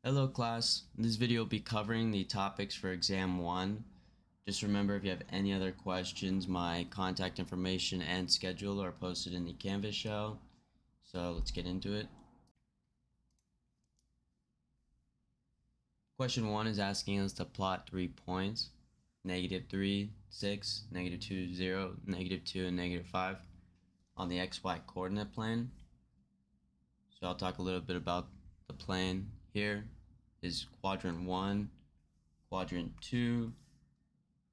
Hello class, in this video will be covering the topics for exam 1. Just remember, if you have any other questions, my contact information and schedule are posted in the Canvas shell. So let's get into it. Question 1 is asking us to plot 3 points, -3, 6, -2, 0, -2, and -5 on the XY coordinate plane. So I'll talk a little bit about the plane. Here is quadrant 1, quadrant 2,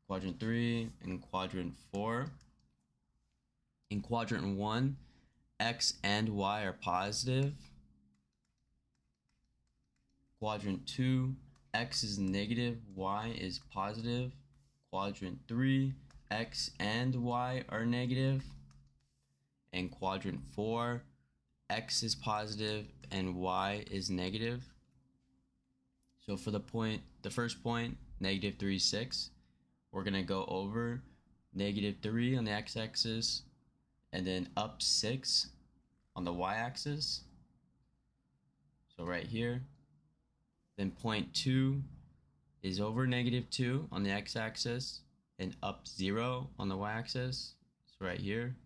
quadrant 3, and quadrant 4. In quadrant 1, x and y are positive. Quadrant 2, x is negative, y is positive. Quadrant 3, x and y are negative. And quadrant 4, x is positive and y is negative. So for the first point, -3, 6, we're going to go over -3 on the x-axis and then up 6 on the y-axis. So right here. Then point 2 is over -2 on the x-axis and up 0 on the y-axis. So right here.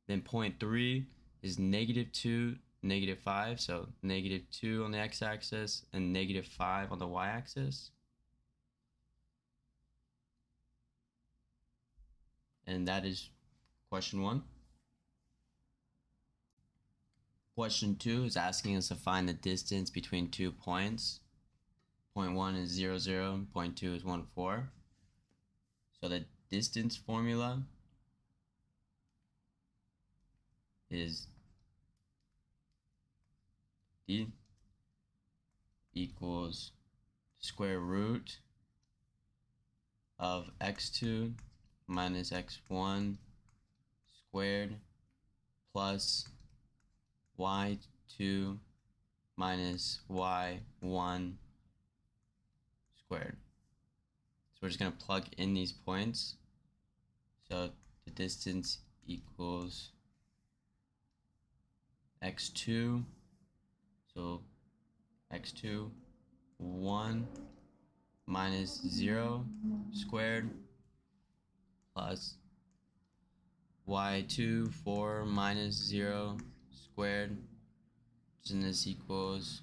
Then point 3 is -2, -5. So -2 on the x-axis and -5 on the y-axis. And that is question 1. Question 2 is asking us to find the distance between 2 points. Point 1 is 0, 0, and point 2 is 1, 4. So the distance formula is D equals square root of x2 minus x1 squared plus y2 minus y1 squared. So we're just going to plug in these points. So the distance equals x2, so x2 1 minus 0 squared plus y2 4 minus 0 squared, and this equals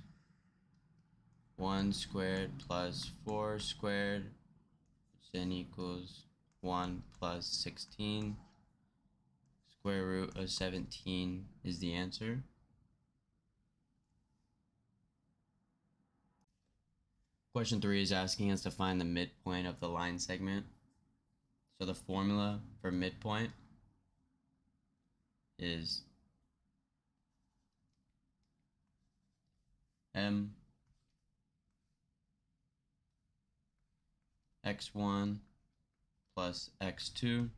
1 squared plus 4 squared, which then equals 1 plus 16. Square root of 17 is the answer. Question 3 is asking us to find the midpoint of the line segment. So the formula for midpoint is m x1 plus x2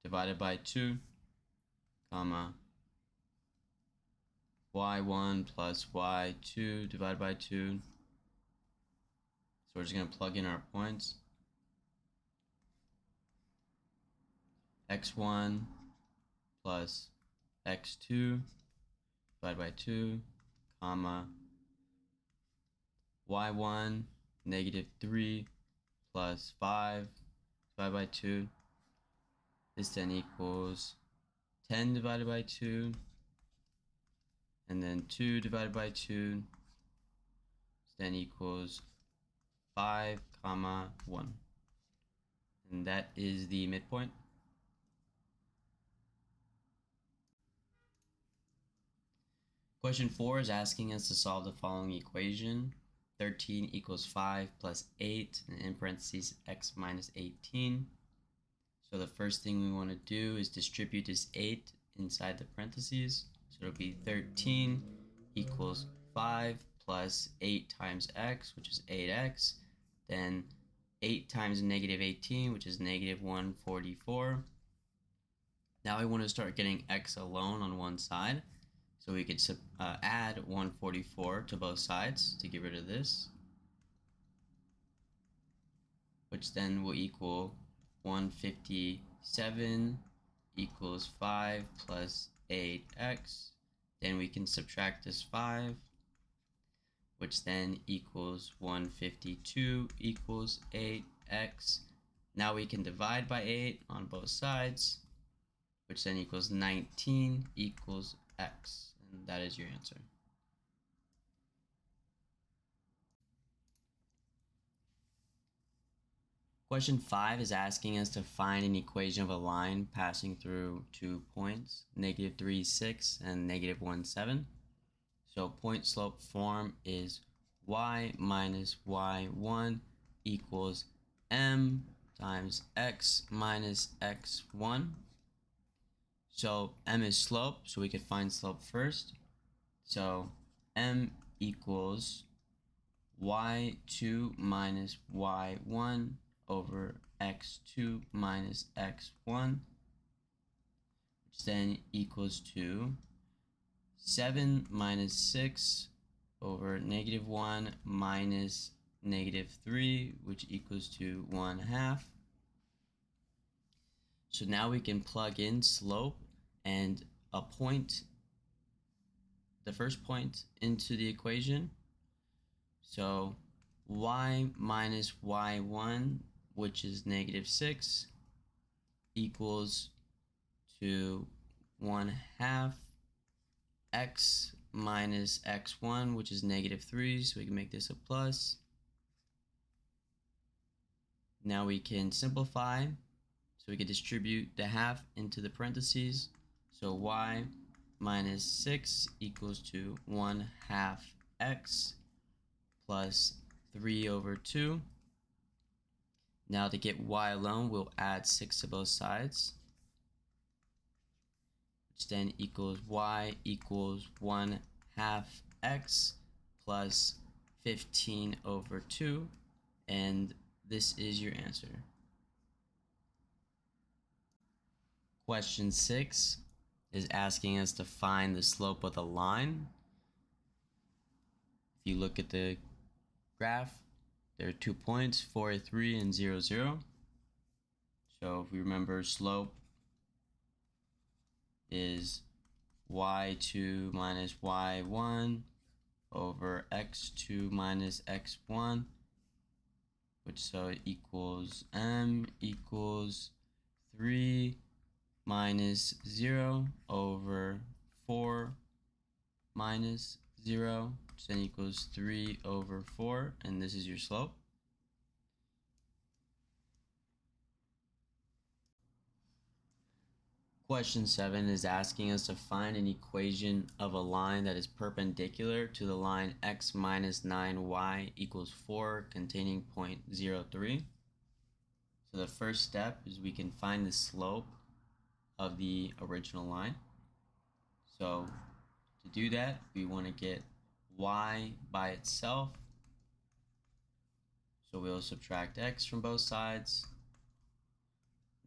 divided by 2, comma y1 plus y2 divided by 2. So we're just going to plug in our points. x1 plus x2 divided by 2, comma y1 -3 plus 5 divided by 2. This then equals 10 divided by 2, and then 2 divided by 2, then equals 5, comma 1. And that is the midpoint. Question 4 is asking us to solve the following equation. 13 equals 5 plus 8, and in parentheses x minus 18. So the first thing we want to do is distribute this 8 inside the parentheses. So it'll be 13 equals 5 plus 8 times x, which is 8x. Then 8 times -18, which is -144. Now we want to start getting x alone on one side. So we could add 144 to both sides to get rid of this, which then will equal 157 equals 5 plus 8x. Then we can subtract this 5, which then equals 152 equals 8x. Now we can divide by 8 on both sides, which then equals 19 equals x. And that is your answer. Question 5 is asking us to find an equation of a line passing through 2 points, -3, 6, and -1, 7. So point slope form is y minus y1 equals m times x minus x1. So m is slope, so we could find slope first. So m equals y2 minus y1 over x2 minus x1, which then equals to 7 minus 6 over -1 minus -3, which equals to 1/2. So now we can plug in slope and a point, the first point, into the equation. So y minus y1, which is -6, equals to 1/2 x minus x1, which is -3, so we can make this a plus. Now we can simplify, so we can distribute the half into the parentheses. So y minus 6 equals to 1/2 x plus 3/2. Now to get y alone, we'll add 6 to both sides, which then equals y equals 1/2 x plus 15/2, and this is your answer. Question 6 is asking us to find the slope of the line. If you look at the graph, there are 2 points, 4, 3, and 0, 0. So if we remember, slope is y2 minus y1 over x2 minus x1, which so equals m equals 3 minus 0 over 4 minus 0, which then equals 3/4, and this is your slope. Question 7 is asking us to find an equation of a line that is perpendicular to the line x minus 9y equals 4 containing point 0, 3. So the first step is we can find the slope of the original line. So to do that, we want to get y by itself. So we'll subtract x from both sides.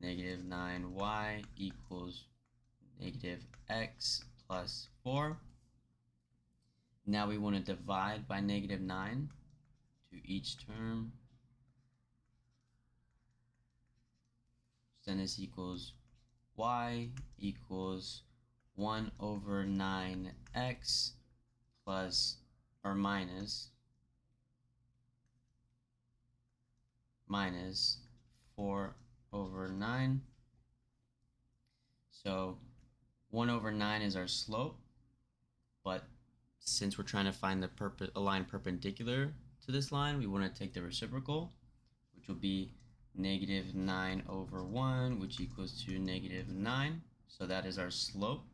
-9y equals -x plus 4. Now we want to divide by -9 to each term. So then this equals y equals 1/9x plus or minus 4/9. So 1/9 is our slope, but since we're trying to find a line perpendicular to this line, we want to take the reciprocal, which will be -9/1, which equals to -9. So that is our slope.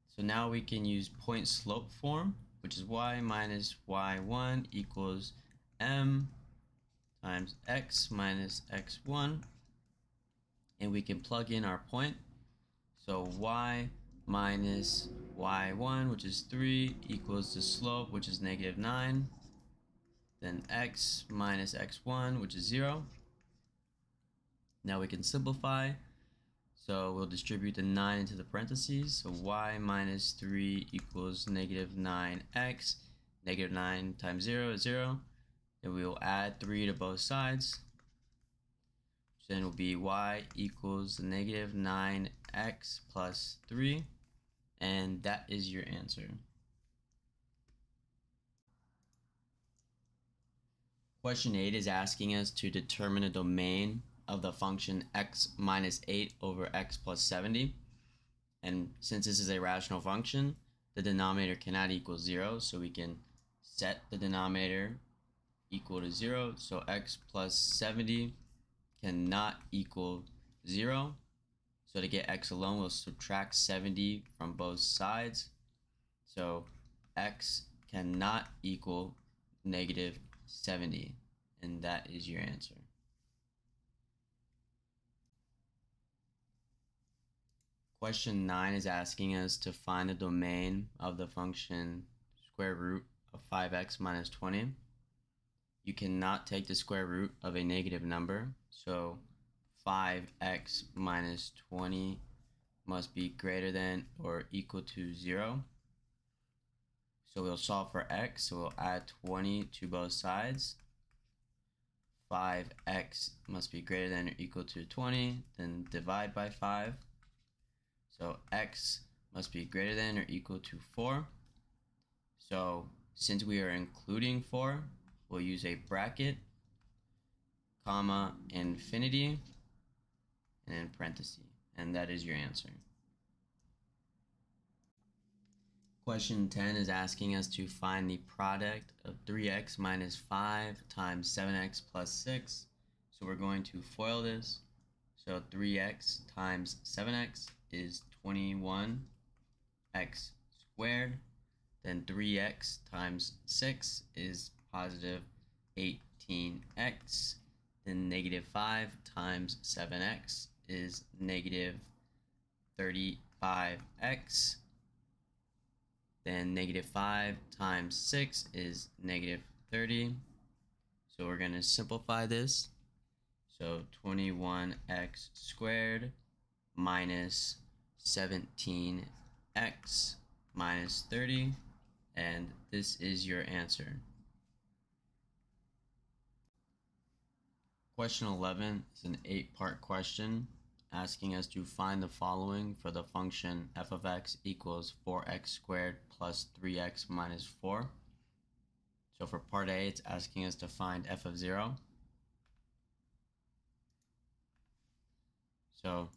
So now we can use point slope form, which is y minus y1 equals m times x minus x1, and we can plug in our point. So y minus y1, which is 3, equals the slope, which is -9, then x minus x1, which is 0. Now we can simplify, so we'll distribute the 9 into the parentheses. So y minus 3 equals -9x, -9 times 0 is 0. Then we will add 3 to both sides. So then it will be y equals -9x plus 3, and that is your answer. Question 8 is asking us to determine a domain of the function x minus 8 over x plus 70. And since this is a rational function, the denominator cannot equal 0, so we can set the denominator equal to 0. So x plus 70 cannot equal 0. So to get x alone, we'll subtract 70 from both sides. So x cannot equal negative 70, and that is your answer. Question 9 is asking us to find the domain of the function square root of 5x minus 20. You cannot take the square root of a negative number, so 5x minus 20 must be greater than or equal to 0. So we'll solve for x, so we'll add 20 to both sides. 5x must be greater than or equal to 20, then divide by 5. So x must be greater than or equal to 4. So since we are including 4, we'll use a bracket, comma, infinity, and then parentheses. And that is your answer. Question 10 is asking us to find the product of 3x minus 5 times 7x plus 6. So we're going to FOIL this. So 3x times 7x is 21x squared. Then 3x times 6 is positive 18x. Then negative 5 times 7x is negative 35x. Then negative 5 times 6 is negative 30. So we're going to simplify this. So 21x squared minus 17x minus 30. And this is your answer. Question 11 is an 8-part question asking us to find the following for the function f of x equals 4x squared plus 3x minus 4. So for part A, it's asking us to find f of 0. So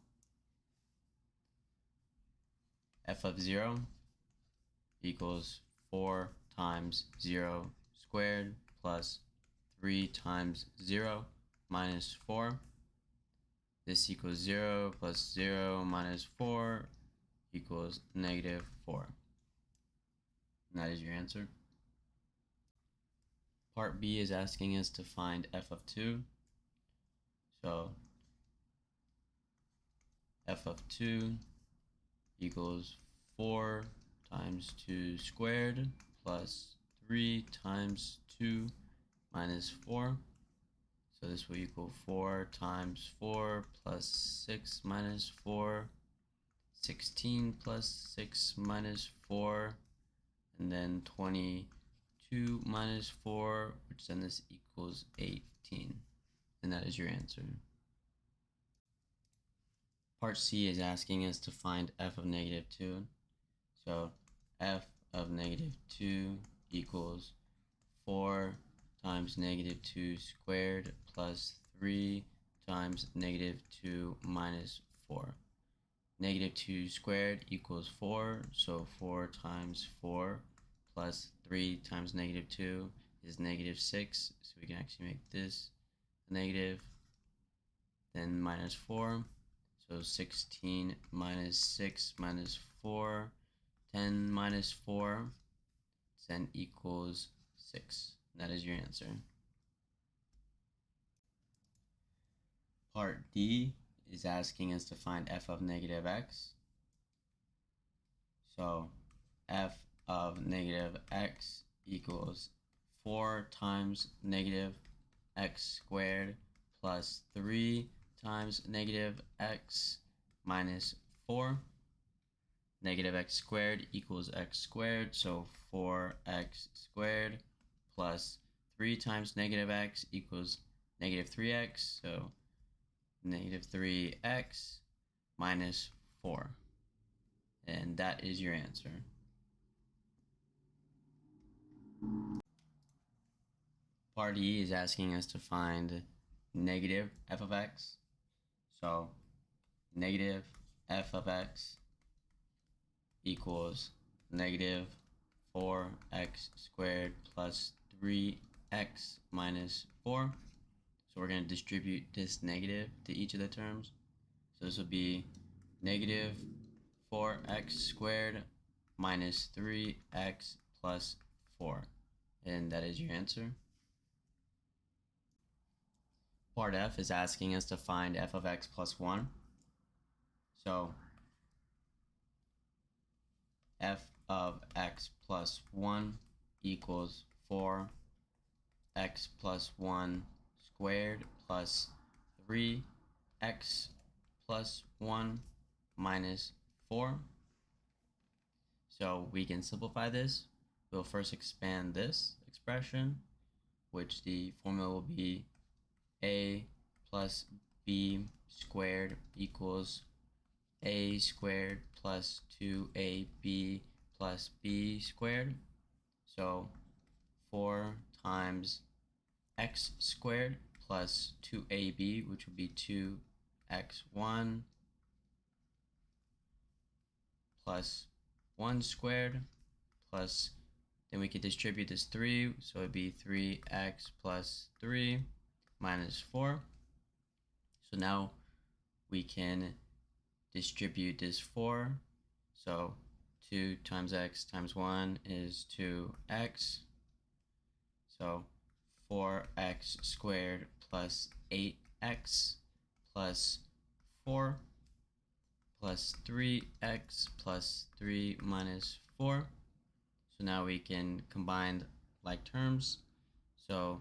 f of 0 equals 4 times 0 squared plus 3 times 0 minus 4. This equals 0 plus 0 minus 4 equals negative 4. And that is your answer. Part B is asking us to find f of 2. So f of 2 equals 4 times 2 squared plus 3 times 2 minus 4. So this will equal 4 times 4 plus 6 minus 4, 16 plus 6 minus 4, and then 22 minus 4, which then this equals 18. And that is your answer. Part C is asking us to find f of negative 2. So f of negative 2 equals 4 times negative 2 squared plus 3 times negative 2 minus 4. Negative 2 squared equals 4, so 4 times 4 plus 3 times negative 2 is negative 6, so we can actually make this negative, then minus 4, so 16 minus 6 minus 4, 10 minus 4, then equals 6. That is your answer. Part D is asking us to find f of negative x. So f of negative x equals 4 times negative x squared plus 3 times negative x minus 4. Negative x squared equals x squared, so 4x squared plus 3 times negative x equals negative 3x, so negative 3x minus 4. And that is your answer. Part E is asking us to find negative f of x. So negative f of x equals negative 4x squared plus 3x minus 4. So we're going to distribute this negative to each of the terms. So this will be negative 4x squared minus 3x plus 4. And that is your answer. Part F is asking us to find f of x plus 1. So f of x plus 1 equals 4x plus 1 squared plus 3x plus 1 minus 4. So we can simplify this. We'll first expand this expression, which the formula will be a plus b squared equals a squared plus 2ab plus b squared. So 4 times x squared plus 2ab, which would be 2x1 plus 1 squared plus, then we can distribute this 3, so it'd be 3x plus 3 minus 4. So now we can distribute this 4. So 2 times x times 1 is 2x. So 4x squared plus 8x plus 4 plus 3x plus 3 minus 4. So now we can combine like terms. So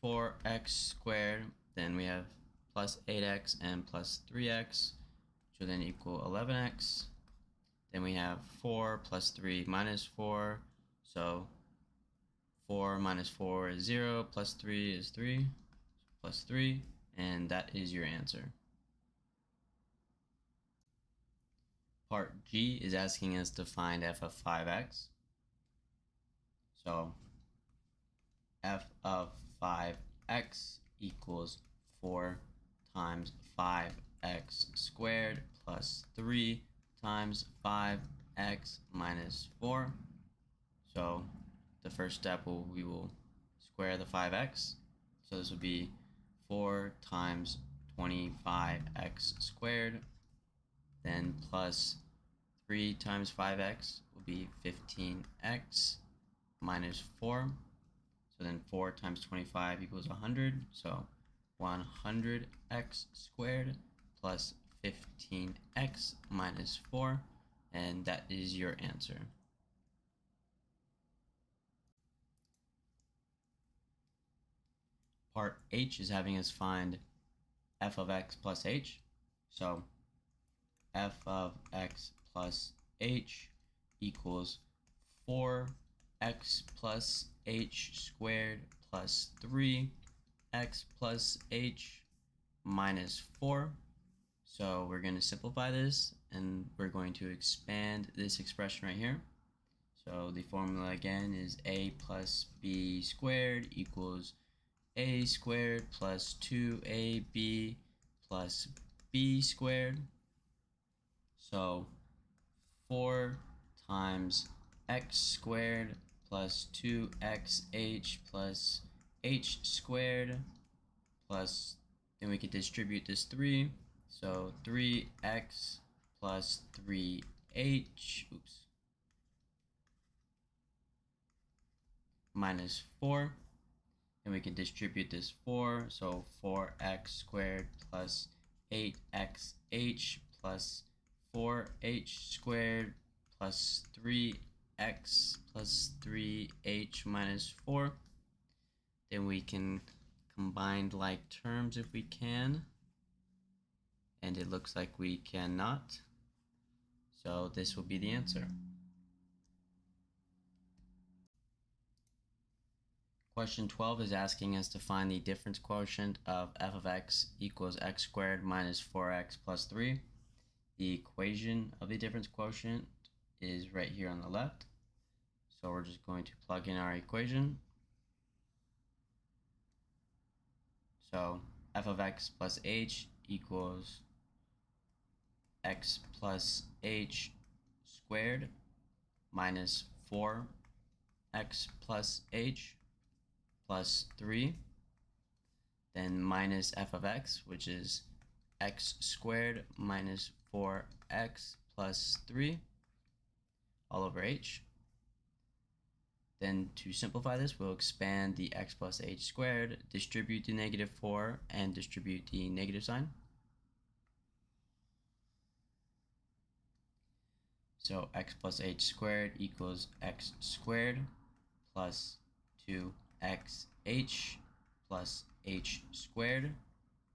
4x squared, then we have plus 8x and plus 3x, which will then equal 11x. Then we have 4 plus 3 minus 4, so 4 minus 4 is 0, plus 3 is 3, plus 3, and that is your answer. Part G is asking us to find f of 5x. So f of 5x equals 4 times 5x squared plus 3 times 5x minus 4. So the first step we will square the 5x. So this will be 4 times 25x squared, then plus 3 times 5x will be 15x minus 4. So then 4 times 25 equals 100. So 100x squared plus 15x minus 4. And that is your answer. Part H is having us find f of x plus h. So f of x plus h equals 4x plus h squared plus 3x plus h minus 4. So we're going to simplify this and we're going to expand this expression right here. So the formula again is a plus b squared equals a squared plus 2ab plus b squared. So 4 times x squared plus 2xh plus h squared plus, then we could distribute this 3. So 3x plus 3h, minus 4. And we can distribute this 4, so 4x squared plus 8xh plus 4h squared plus 3x plus 3h minus 4. Then we can combine like terms if we can, and it looks like we cannot. So this will be the answer. Question 12 is asking us to find the difference quotient of f of x equals x squared minus 4x plus 3. The equation of the difference quotient is right here on the left. So we're just going to plug in our equation. So f of x plus h equals x plus h squared minus 4x plus h plus 3, then minus f of x, which is x squared minus 4x plus 3 all over h. Then to simplify this, we'll expand the x plus h squared, distribute the negative 4, and distribute the negative sign. So x plus h squared equals x squared plus 2xh plus h squared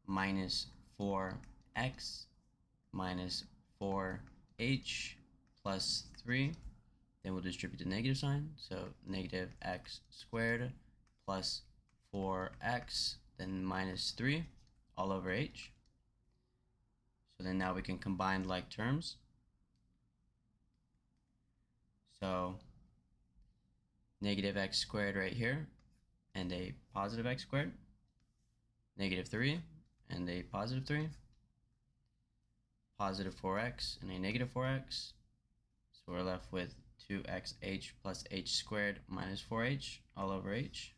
minus 4x minus 4h plus 3. Then we'll distribute the negative sign. So negative x squared plus 4x, then minus 3 all over h. So then now we can combine like terms. So negative x squared right here, and a positive x squared, negative 3, and a positive 3, positive 4x, and a negative 4x. So we're left with 2xh plus h squared minus 4h all over h.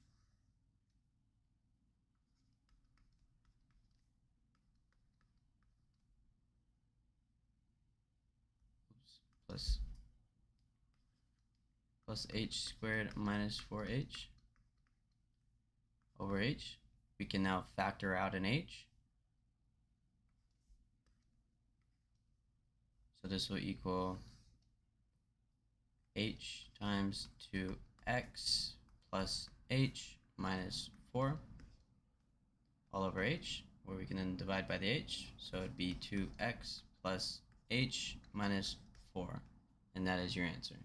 Plus h squared minus 4h over h. We can now factor out an h. So this will equal h times 2x plus h minus 4 all over h, where we can then divide by the h. So it'd be 2x plus h minus 4. And that is your answer.